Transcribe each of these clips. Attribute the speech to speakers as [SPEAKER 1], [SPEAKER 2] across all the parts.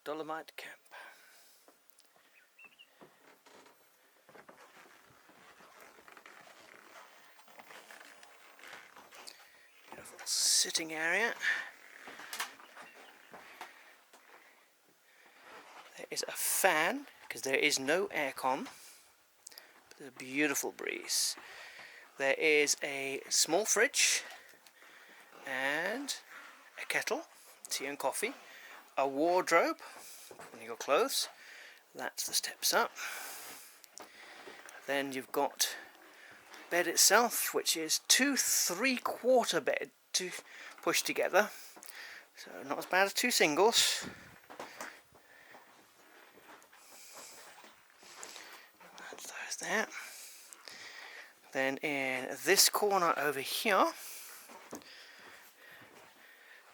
[SPEAKER 1] Dolomite camp. Beautiful sitting area. There is a fan because there is no aircon. There's a beautiful breeze. There is a small fridge and a kettle, tea and coffee, a wardrobe for your clothes. That's the steps up. Then you've got the bed itself, which is 2 3/4 bed to push together, so not as bad as 2 singles. That's those there. Then in this corner over here,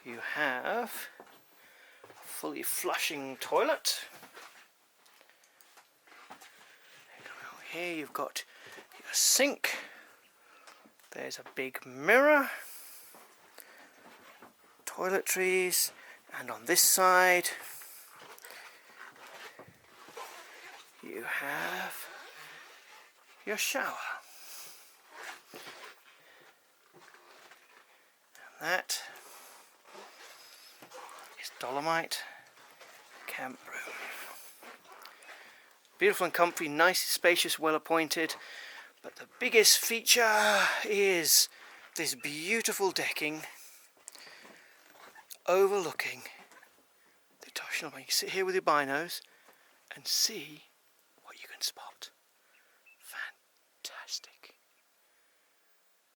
[SPEAKER 1] you have a fully flushing toilet. Over here you've got your sink. There's a big mirror, toiletries, and on this side you have your shower. And that is Dolomite Camp Room. Beautiful and comfy, nice, spacious, well appointed. But the biggest feature is this beautiful decking overlooking the Etosha. You can sit here with your binos and see what you can spot.